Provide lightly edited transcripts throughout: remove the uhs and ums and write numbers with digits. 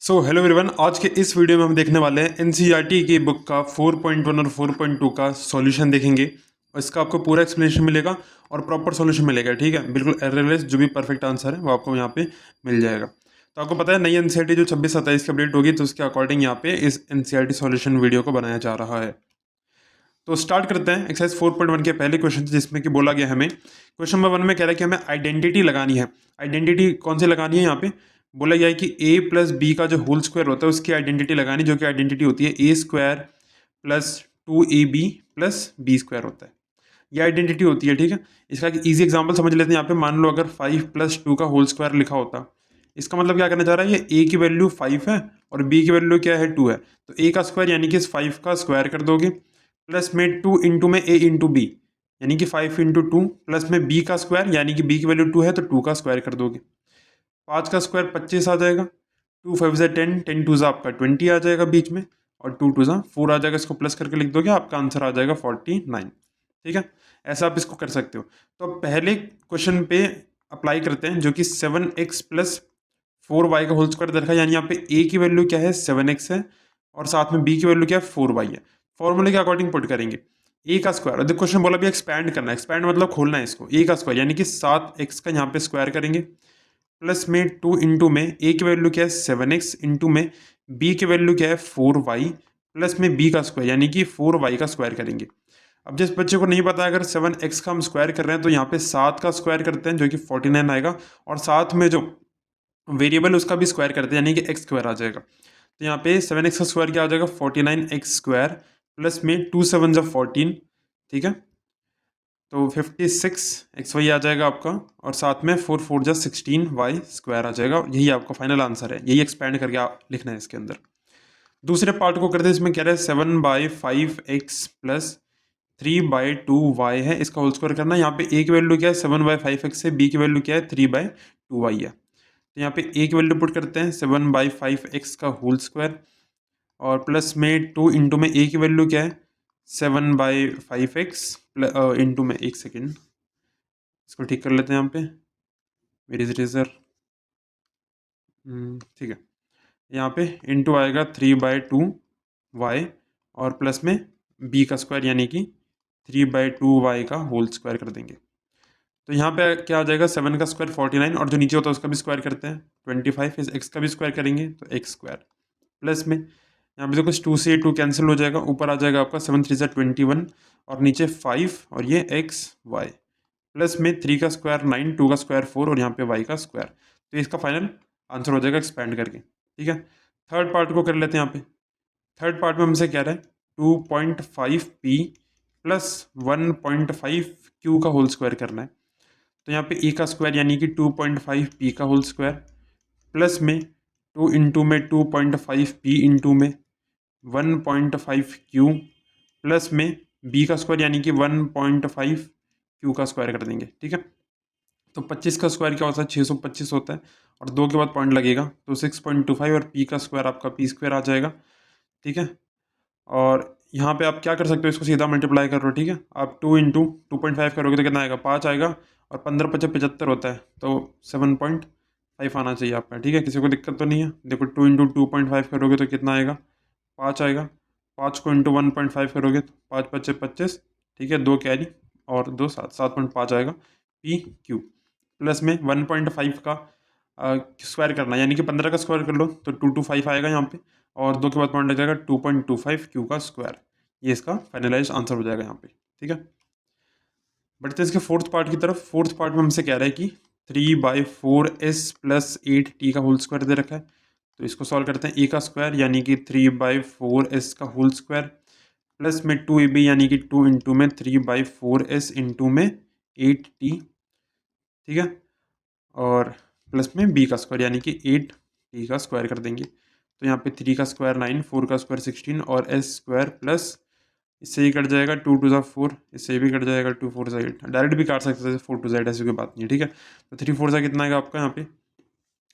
Hello everyone, आज के इस वीडियो में हम देखने वाले हैं एनसीईआरटी की बुक का 4.1 और 4.2 का सॉल्यूशन देखेंगे। और इसका आपको पूरा एक्सप्लेनेशन मिलेगा और प्रॉपर सॉल्यूशन मिलेगा। ठीक है, बिल्कुल एररलेस, जो भी परफेक्ट आंसर है वो आपको यहाँ पे मिल जाएगा। तो आपको पता है नई एनसीईआरटी जो 26-27 की अपडेट होगी, तो उसके अकॉर्डिंग यहाँ पे इस एनसीईआरटी सॉल्यूशन वीडियो को बनाया जा रहा है। तो स्टार्ट करते हैं एक्सरसाइज 4.1 के पहले क्वेश्चन, जिसमें कि बोला गया हमें क्वेश्चन नंबर 1 में कह रहा है कि हमें आइडेंटिटी लगानी है। आइडेंटिटी कौन सी लगानी है? यहाँ पे बोला गया है कि a प्लस बी का जो होल स्क्वायर होता है उसकी आइडेंटिटी लगानी, जो कि आइडेंटिटी होती है a square plus 2ab plus b square होता है। ये आइडेंटिटी होती है। ठीक है, इसका एक ईजी एग्जाम्पल समझ लेते हैं। यहाँ पे मान लो अगर 5 प्लस 2 का होल स्क्वायर लिखा होता, इसका मतलब क्या करना चाह रहा है, ये a की वैल्यू 5 है और b की वैल्यू क्या है, 2 है। तो a का स्क्वायर यानी कि इस 5 का स्क्वायर कर दोगे, प्लस में 2 इंटू में a इंटू बी यानी कि 5 इंटू 2, प्लस में b का स्क्वायर यानी कि b की वैल्यू 2 है तो 2 का स्क्वायर कर दोगे। 5 का स्क्वायर 25 आ जाएगा, 2 5 से 10, 10 टू आपका 20 आ जाएगा बीच में, और 2 टू 4 आ जाएगा। इसको प्लस करके लिख दोगे, आपका आंसर आ जाएगा 49। ठीक है, ऐसा आप इसको कर सकते हो। तो अब पहले क्वेश्चन पे अप्लाई करते हैं, जो कि 7x प्लस 4y का होल स्क्वायर दे रखा है। यानी यहाँ पे a की वैल्यू क्या है, 7x है, और साथ में b की वैल्यू क्या है, 4y है। फॉर्मूले के अकॉर्डिंग पुट करेंगे a का स्क्वायर, और क्वेश्चन बोला भी एक्सपैंड करना है। एक्सपैंड मतलब खोलना है इसको। a का स्क्वायर यानी कि 7x का यहाँ पे स्क्वायर करेंगे, प्लस में 2 इंटू में a की वैल्यू क्या है 7x, इंटू में b की वैल्यू क्या है 4y, प्लस में b का स्क्वायर यानी कि 4y का स्क्वायर करेंगे। अब जिस बच्चे को नहीं पता, अगर 7x का हम स्क्वायर कर रहे हैं तो यहाँ पे 7 का स्क्वायर करते हैं, जो कि 49 आएगा, और साथ में जो वेरिएबल उसका भी स्क्वायर करते हैं यानी कि एक्स स्क्वायर आ जाएगा। तो यहाँ पे 7x का स्क्वायर क्या आ जाएगा, 49x स्क्वायर, प्लस में 2 7 जब 14। ठीक है, तो 56xy आ जाएगा आपका, और साथ में 4 4 जा 16y स्क्वायर आ जाएगा। यही आपका फाइनल आंसर है। यही एक्सपेंड करके आप लिखना है इसके अंदर। दूसरे पार्ट को करते हैं। इसमें कह रहा है 7/5x प्लस 3/2y है, इसका होल स्क्वायर करना है। यहाँ पे a की वैल्यू क्या है, 7/5x है, b की वैल्यू क्या है, 3/2y है। तो यहाँ पे a की वैल्यू पुट करते हैं 7/5x का होल स्क्वायर, और प्लस में 2 इंटू में a की वैल्यू क्या है 7/5x, इंटू में, एक सेकेंड इसको ठीक कर लेते हैं यहाँ पे, मेरी रेजर। ठीक है, यहाँ पे इंटू आएगा 3/2y, और प्लस में b का स्क्वायर यानी कि 3/2y का होल स्क्वायर कर देंगे। तो यहाँ पे क्या आ जाएगा, 7 का स्क्वायर 49, और जो नीचे होता है उसका भी स्क्वायर करते हैं 25, इस x का भी स्क्वायर करेंगे तो x स्क्वायर, प्लस में यहाँ पे देखो 2 से 2 कैंसिल हो जाएगा, ऊपर आ जाएगा आपका 7 3 21, और नीचे 5, और ये x y, प्लस में 3 का स्क्वायर 9, 2 का स्क्वायर 4, और यहाँ पे y का स्क्वायर। तो इसका फाइनल आंसर हो जाएगा एक्सपैंड करके। ठीक है, थर्ड पार्ट को कर लेते हैं। यहाँ पे थर्ड पार्ट में हमसे कह रहा है 2.5p प्लस 1.5q का होल स्क्वायर करना है। तो यहाँ पे a का स्क्वायर यानी कि 2.5p का होल स्क्वायर, प्लस में 2 इंटू में 2.5p इंटू में 1.5q, प्लस में b का स्क्वायर यानी कि 1.5q का स्क्वायर कर देंगे। ठीक है, तो 25 का स्क्वायर क्या होता है, 625 होता है, और 2 के बाद पॉइंट लगेगा तो 6.25, और p का स्क्वायर आपका p स्क्वायर आ जाएगा। ठीक है, और यहाँ पे आप क्या कर सकते हो, इसको सीधा मल्टीप्लाई कर लो। ठीक है, आप 2 इंटू 2.5 करोगे तो कितना आएगा, 5 आएगा, और 15 5 75 होता है, तो 7.5 आना चाहिए आपका। ठीक है, किसी को दिक्कत तो नहीं है? देखो 2 इंटू 2.5 करोगे तो कितना आएगा, 5 आएगा। 5 को इंटू 1.5 करोगे तो 5 5 25। ठीक है, 2 कैरी और 2 7, 7.5 आएगा पी क्यू, प्लस में 1.5 का स्क्वायर करना, यानी कि 15 का स्क्वायर कर लो तो 225 आएगा यहाँ पे, और 2 के बाद पॉइंट लग जाएगा 2.25 क्यू का स्क्वायर। ये इसका फाइनलाइज आंसर हो जाएगा यहाँ पे। ठीक है, बढ़ते हैं इसके फोर्थ पार्ट की तरफ। फोर्थ पार्ट में हमसे कह रहा है कि 3/4s प्लस 8t का होल स्क्वायर दे रखा है। तो इसको सॉल्व करते हैं। a का स्क्वायर यानी कि 3/4s का होल स्क्वायर, प्लस में 2ab यानी कि 2 इंटू में 3/4s इंटू में 8t। ठीक है, और प्लस में b का स्क्वायर यानी कि 8t का स्क्वायर कर देंगे। तो यहाँ पे 3 का स्क्वायर 9, 4 का स्क्वायर 16, और s स्क्वायर प्लस इससे ही कट जाएगा 2 2 4, इससे भी कट जाएगा 2 4 8। डायरेक्ट भी काट सकते थे 4 2 ऐसी कोई बात नहीं। ठीक है, तो 3 4 कितना आएगा आपका, यहाँ पे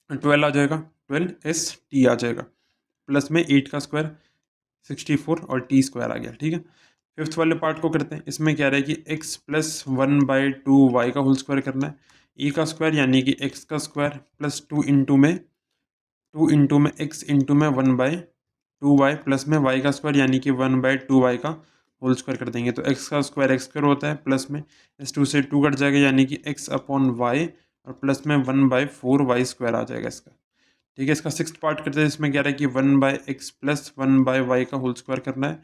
12 आ जाएगा, 12st आ जाएगा, प्लस में 8 का स्क्वायर 64, और t स्क्वायर आ गया। ठीक है, फिफ्थ वाले पार्ट को करते हैं। इसमें क्या रहा है कि x प्लस 1/2y का होल स्क्वायर करना है। e का स्क्वायर यानी कि x का स्क्वायर प्लस 2 इंटू में 2 इंटू में x इंटू में 1/2y प्लस में y का स्क्वायर यानी कि 1/2y का होल स्क्वायर कर देंगे। तो x का स्क्वायर x स्क्वायर होता है, प्लस में इस 2 से 2 कट जाएगा यानी कि x अपॉन y, और प्लस में 1/4y स्क्वायर आ जाएगा इसका। ठीक है, इसका 6th पार्ट करते हैं। इसमें कह रहा है कि 1/x प्लस 1/y का होल स्क्वायर करना है।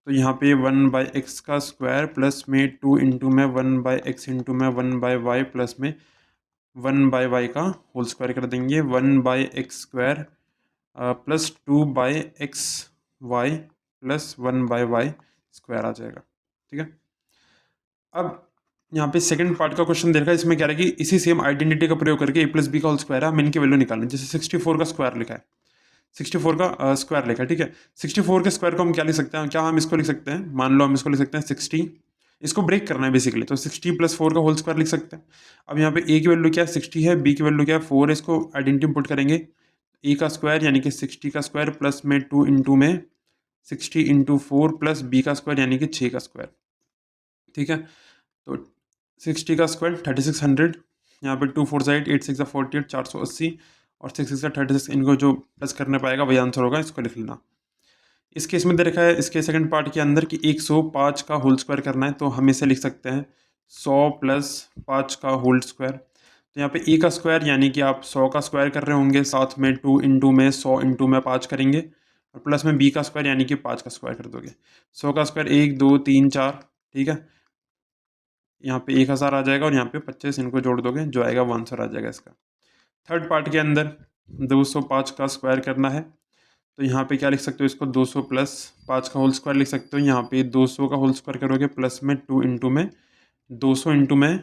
तो यहाँ पे 1/x का स्क्वायर प्लस में 2 इंटू में 1/x इंटू में 1/y प्लस में 1/y का होल स्क्वायर कर देंगे। 1/x square plus 2/xy plus 1/y square आ जाएगा। ठीक है, अब यहाँ पे सेकंड पार्ट का क्वेश्चन देखा है। इसमें क्या है कि इसी सेम आइडेंटिटी का प्रयोग करके a प्लस बी का होल स्क्वायर है, हम इनकी वैल्यू निकालें। जैसे 64 का स्क्वायर लिखा है, 64 का स्क्वायर लिखा है। ठीक है, 64 के स्क्वायर को हम क्या लिख सकते हैं, क्या हम इसको लिख सकते हैं, मान लो हम इसको लिख सकते हैं 60, इसको ब्रेक करना है बेसिकली, तो 60 प्लस 4 का होल स्क्वायर लिख सकते हैं। अब यहाँ पे a की वैल्यू क्या है 60 है, b की वैल्यू क्या है 4 है, इसको आइडेंटिटी पुट करेंगे। a का स्क्वायर यानी कि 60 का स्क्वायर प्लस में 2 इंटू में 60 इंटू 4 प्लस b का स्क्वायर यानी कि 6 का स्क्वायर। ठीक है, तो 60 का स्क्वायर 3600, यहाँ पे 2 4 8 8 6 48 480 और 6 6 36, इनको जो प्लस करने पाएगा वही आंसर होगा, इसको लिख लेना। इस केस में दे रखा है इसके सेकंड पार्ट के अंदर कि 105 का होल स्क्वायर करना है, तो हम इसे लिख सकते हैं 100 प्लस 5 का होल स्क्वायर। तो यहाँ पे a का स्क्वायर यानी कि आप 100 का स्क्वायर कर रहे होंगे, साथ में 2 इंटू में 100 इंटू में 5 करेंगे, और प्लस में b का स्क्वायर यानी कि 5 का स्क्वायर कर दोगे। 100 का स्क्वायर 1 2 3 4, ठीक है, यहाँ पे 1000 आ जाएगा, और यहाँ पे 25 इनको जोड़ दोगे, जो आएगा वो आंसर आ जाएगा इसका। थर्ड पार्ट के अंदर 205 का स्क्वायर करना है, तो यहाँ पे क्या लिख सकते हो, इसको 200 प्लस 5 का होल स्क्वायर लिख सकते हो। यहाँ पे 200 का होल स्क्वायर करोगे, प्लस में 2 इंटू में 200 इंटू में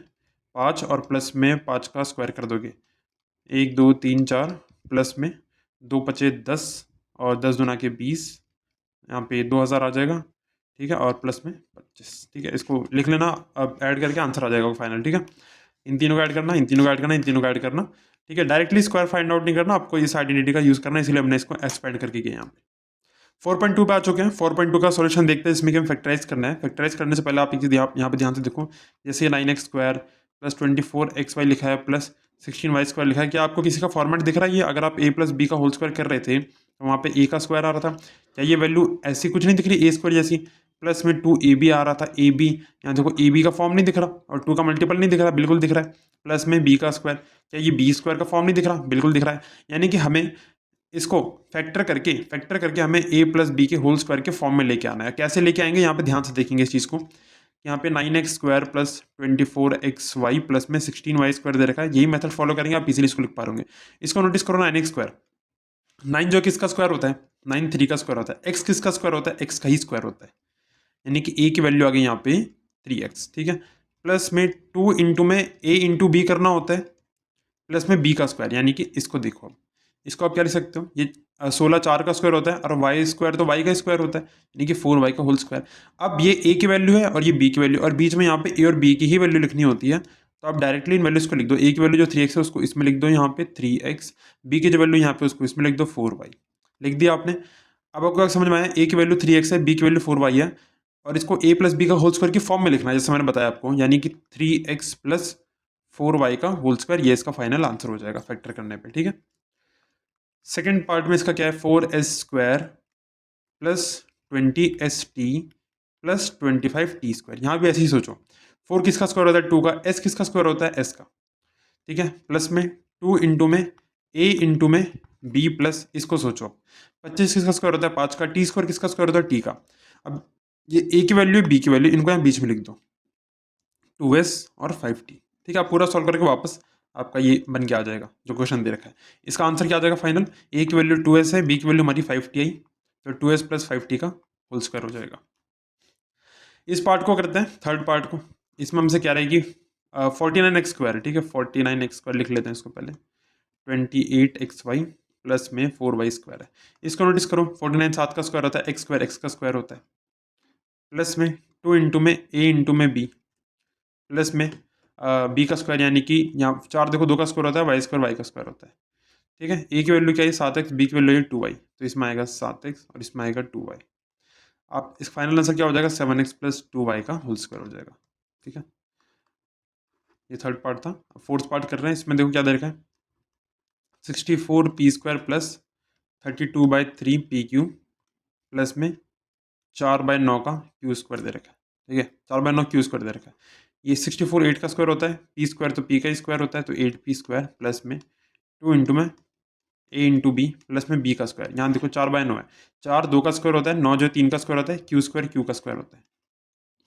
5 और प्लस में 5 का स्क्वायर कर दोगे। 1 2 3 4 प्लस में 2 पचे 10 और 10 दुना के 20, यहाँ पे 2000 आ जाएगा। ठीक है, और प्लस में 25। ठीक है, इसको लिख लेना, अब ऐड करके आंसर आ जाएगा फाइनल। ठीक है, इन तीनों को ऐड करना, इन तीनों को ऐड करना, इन तीनों को ऐड करना। ठीक है, डायरेक्टली स्क्वायर फाइंड आउट नहीं करना, आपको इस आइडेंटिटी का यूज़ करना है, इसलिए हमने इसको एक्सपेंड करके किया यहाँ पे। 4.2 पे आ चुके हैं। 4.2 का सॉल्यूशन देखते हैं, इसमें कि हम फैक्टराइज करना है। फैक्टराइज करने से पहले आप एक चीज़ यहाँ पे ध्यान से देखो, जैसे 9x स्क्वायर प्लस 24xy लिखा है प्लस 16y स्क्वायर लिखा है, क्या आपको किसी का फॉर्मेट दिख रहा है? ये अगर आप a प्लस बी का होल स्क्वायर कर रहे थे तो वहाँ पे a का स्क्वायर आ रहा था, क्या ये वैल्यू ऐसी कुछ नहीं दिख रही a स्क्वायर जैसी? प्लस में 2ab आ रहा था, ab यहाँ देखो ab का फॉर्म नहीं दिख रहा, और 2 का मल्टीपल नहीं दिख रहा, बिल्कुल दिख रहा है। प्लस में b का स्क्वायर, क्या ये b स्क्वायर का फॉर्म नहीं दिख रहा? बिल्कुल दिख रहा है। यानी कि हमें इसको फैक्टर करके हमें a प्लस बी के होल स्क्वायर के फॉर्म में लेके आना है। कैसे लेके आएंगे, यहाँ पे ध्यान से देखेंगे इस चीज़ को। यहाँ पे 9x square plus 24xy plus में 16y स्क्वायर दे रखा है, यही मेथड फॉलो करेंगे, आप इजीली इसको लिख पा रहे। इसको नोटिस करो, 9x स्क्वायर, 9 जो किसका स्क्वायर होता है, 9 3 का स्क्वायर होता है, x किसका स्क्वायर होता है, x का ही स्क्वायर होता है, यानी कि a की वैल्यू आ गई यहाँ पे 3x। ठीक है, प्लस में 2 इंटू में a इंटू बी करना होता है, प्लस में b का स्क्वायर, यानी कि इसको देखो, इसको आप क्या लिख सकते हो, ये 16 4 का स्क्वायर होता है, और वाई स्क्वायर तो वाई का स्क्वायर होता है, यानी कि 4y का होल स्क्वायर। अब ये a की वैल्यू है और ये b की वैल्यू, और बीच में यहाँ पे a और b की ही वैल्यू लिखनी होती है, तो आप डायरेक्टली इन वैल्यूज को लिख दो। a की वैल्यू जो 3x है उसको इसमें लिख दो, यहाँ पे 3x, b की जो वैल्यू यहाँ पे उसको इसमें लिख दो 4y, लिख दिया आपने। अब आपको समझ में आया, a की वैल्यू 3x है, b की वैल्यू 4y है, और इसको a प्लस बी का होल स्क्वायर की फॉर्म में लिखना है, जैसे मैंने बताया आपको, यानी कि 3x प्लस 4y का होल स्क्वायर, ये इसका फाइनल आंसर हो जाएगा फैक्टर करने पे। ठीक है, सेकेंड पार्ट में इसका क्या है, 4s square plus 20st plus 25t square. यहाँ भी ऐसे ही सोचो, 4 किसका स्क्वायर होता है, 2 का, s किसका स्क्वायर होता है, s का। ठीक है, प्लस में 2 इंटू में a इंटू में b प्लस, इसको सोचो 25 किसका स्क्वायर होता है, 5 का, t स्क्वायर किसका स्क्वायर होता है, t का। अब ये a की वैल्यू b की वैल्यू, इनको यहाँ बीच में लिख दो, 2s और 5t। ठीक है, आप पूरा सॉल्व करके वापस आपका ये बन के आ जाएगा जो क्वेश्चन दे रखा है। इसका आंसर क्या आ जाएगा फाइनल, a की वैल्यू 2s है, b की वैल्यू हमारी 5t आई, तो 2s प्लस 5t का होल स्क्वायर हो जाएगा। इस पार्ट को करते हैं, थर्ड पार्ट को। इसमें हमसे क्या रहेगी, 49x स्क्वायर। ठीक है, 49x स्क्वायर लिख लेते हैं इसको पहले, 28xy प्लस में 4y स्क्वायर है। इसको नोटिस करो, 49 7 का स्क्वायर होता है, x का स्क्वायर होता है, प्लस में 2 इंटू में a इंटू में b प्लस में b का स्क्वायर, यानी कि यहाँ 4 देखो 2 का स्क्वायर होता है, y का स्क्वायर होता है। ठीक है, a की वैल्यू क्या है 7x, b की वैल्यू है 2y, तो इसमें आएगा 7x और इसमें आएगा 2y। आप इस फाइनल आंसर क्या हो जाएगा, 7x प्लस 2y का होल स्क्वायर हो जाएगा। ठीक है, ये थर्ड पार्ट था। फोर्थ पार्ट कर रहे हैं, इसमें देखो क्या दे रखा है, 64p square plus 32/3 PQ plus में 4/9 का क्यू स्क्वायर दे रखा है, ठीक है, 4/9 क्यू स्क्वायर दे रखा है। ये 64 8 का स्क्वायर होता है, पी स्क्वायर तो पी का स्क्वायर होता है, तो 8p स्क्वायर प्लस में 2 इंटू में a इंटू बी प्लस में b का स्क्वायर। यहाँ देखो 4/9 है, 4 2 का स्क्वायर होता है, 9 जो 3 का स्क्वायर होता है, क्यू स्क्वायर क्यू का स्क्वायर होता है,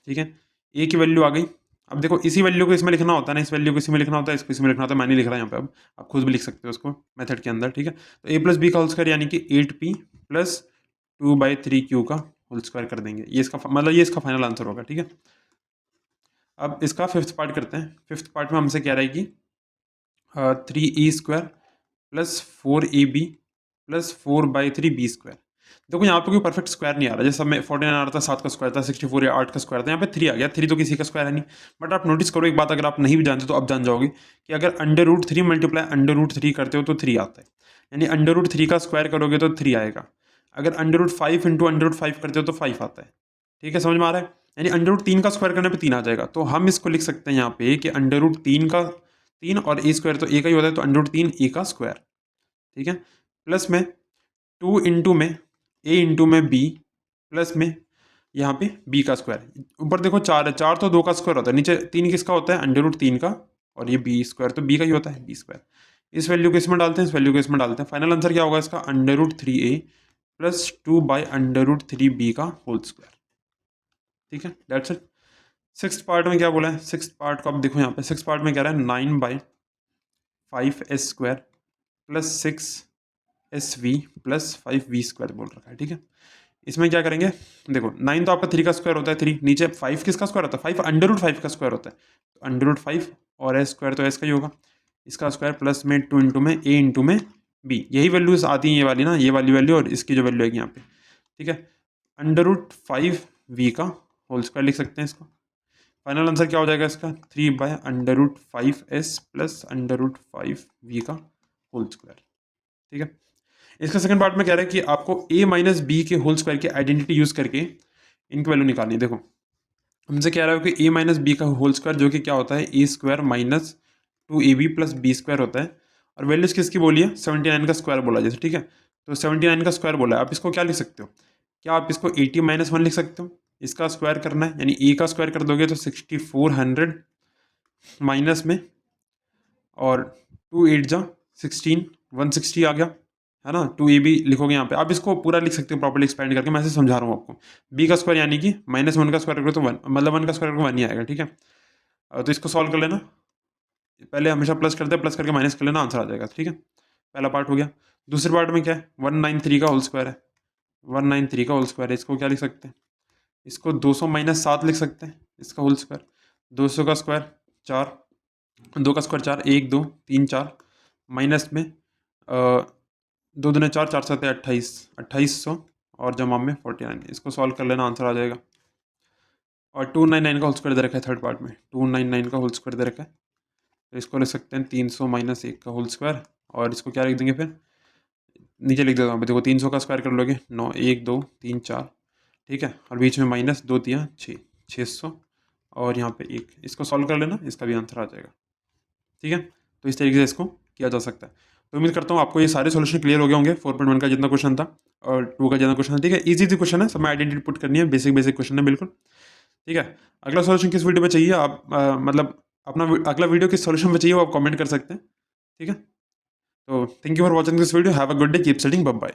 ठीक है। a की वैल्यू आ गई। अब देखो इसी वैल्यू को इसमें लिखना होता है ना, इस वैल्यू को इसमें लिखना होता है, इसको इसमें लिखना होता है, मैं नहीं लिख रहा यहाँ पे, अब आप खुद भी लिख सकते हो उसको मेथड के अंदर, ठीक है। तो a प्लस बी का होल स्क्वायर यानी कि 8p प्लस 2/3q का होल स्क्वायर कर देंगे। ये इसका मतलब ये इसका फाइनल आंसर होगा, ठीक है। अब इसका फिफ्थ पार्ट करते हैं। फिफ्थ पार्ट में हमसे क्या रहेगी 3e square plus 4ab plus 4/3b square. देखो यहाँ पे कोई परफेक्ट स्क्वायर नहीं आ रहा, जैसे मैं 49 आ रहा था, 7 का स्क्वायर था, 64 या 8 का स्क्वायर था, यहाँ पे 3 आ गया। 3 तो किसी का स्क्वायर है नहीं। बट आप नोटिस करो एक बात, अगर आप नहीं भी जानते तो आप जान जाओगे कि अगर √3 मल्टीप्लाई √3 करते हो तो 3 आता है, यानी √3 का स्क्वायर करोगे तो 3 आएगा। अगर √5 इंटू √5 करते हो तो 5 आता है, ठीक है, समझ में आ रहा है। यानी √3 का स्क्वायर करने पे 3 आ जाएगा। तो हम इसको लिख सकते हैं यहाँ पे कि √3 का 3 और a स्क्वायर तो a का ही होता है, तो √3 a का स्क्वायर, ठीक है, प्लस में 2 इंटू में a इंटू में b प्लस में यहाँ पे b का स्क्वायर। ऊपर देखो 4 है, 4 तो 2 का स्क्वायर होता है, नीचे 3 किसका होता है √3 का, और ये b स्क्वायर तो b का ही होता है, b स्क्वायर। इस वैल्यू को इसमें डालते हैं, इस वैल्यू को इसमें डालते हैं। फाइनल आंसर क्या होगा इसका √3a प्लस 2/√3b का होल स्क्वायर, ठीक है, दैट्स इट। सिक्स पार्ट में क्या बोला है, सिक्स पार्ट को आप देखो यहाँ पे, सिक्स पार्ट में क्या रहा है 9/5s square plus 6sv plus 5v square बोल रखा है, ठीक है। इसमें क्या करेंगे, देखो 9 तो आपका 3 का स्क्वायर होता है, 3 नीचे 5 किसका स्क्वायर होता है, 5 √5 का स्क्वायर होता है, तो √5 और s स्क्वायर तो s का ही होगा, इसका स्क्वायर प्लस में 2 इंटू में a इंटू में b। यही वैल्यूज आती हैं ये वाली ना, ये वाली वैल्यू और इसकी जो वैल्यू है यहाँ पे, ठीक है। √5v का होल स्क्वायर लिख सकते हैं इसको। फाइनल आंसर क्या हो जाएगा इसका 3/√5s प्लस √5v का होल स्क्वायर, ठीक है। इसका सेकंड पार्ट में कह रहा है कि आपको a माइनस बी के होल स्क्वायर की आइडेंटिटी यूज करके इनकी वैल्यू निकालनी है। देखो हमसे कह रहा है कि a माइनस बी का होल स्क्वायर जो कि क्या होता है a square minus 2ab plus b square होता है, और वैल्यूज किसकी बोली है 79 का स्क्वायर बोला जैसे, ठीक है। तो 79 का स्क्वायर बोला है, आप इसको क्या लिख सकते हो, क्या आप इसको 80-1 लिख सकते हो। इसका स्क्वायर करना है, यानी a का स्क्वायर कर दोगे तो 6400 माइनस में, और 2 8 जा 16 160 आ गया, है ना। 2ab लिखोगे यहाँ पे, आप इसको पूरा लिख सकते हो प्रॉपर्ली एक्सपेंड करके, मैं ऐसे समझा रहा हूँ आपको। b का स्क्वायर यानी कि -1 का स्क्वायर करो तो 1, मतलब 1 का स्क्वायर करो 1 ही आएगा, ठीक है। तो इसको सॉल्व कर लेना, पहले हमेशा प्लस करते हैं, प्लस करके माइनस कर लेना, आंसर आ जाएगा, ठीक है। पहला पार्ट हो गया। दूसरे पार्ट में क्या है 193 का होल स्क्वायर है, 193 का होल स्क्वायर है, इसको क्या लिख सकते हैं, इसको 200 - 7 लिख सकते हैं, इसका होल स्क्वायर। 200 का स्क्वायर 4, 2 का स्क्वायर 4, 1 2 3 4 माइनस में 2 दूने 4, 4 7 28, 2800 और जमा में 49। इसको सॉल्व कर लेना, आंसर आ जाएगा। और 299 का होल स्क्वायर दे रखा है थर्ड पार्ट में, 299 का होल स्क्वायर दे रखा है, तो इसको लिख सकते हैं 300 - 1 का होल स्क्वायर, और इसको क्या लिख देंगे फिर नीचे लिख देता हूँ। देखो 300 का स्क्वायर कर लोगे 9 1 2 3 4, ठीक है, और बीच में माइनस 2 3 6, 600 और यहाँ पे 1। इसको सॉल्व कर लेना, इसका भी आंसर आ जाएगा, ठीक है। तो इस तरीके से इसको किया जा सकता है। तो उम्मीद करता हूँ आपको ये सारे सॉल्यूशन क्लियर हो गए होंगे। 4.1 का जितना क्वेश्चन था और 2 का जितना क्वेश्चन था, ठीक है, इजी क्वेश्चन है, सब में आइडेंटिटी पुट करनी है, बेसिक क्वेश्चन है बिल्कुल, ठीक है। अगला सॉल्यूशन किस वीडियो में चाहिए आप मतलब अपना अगला वीडियो किस सॉल्यूशन में चाहिए वो आप कमेंट कर सकते हैं, ठीक है। तो thank you for watching this video, have a good day, keep studying, bye bye.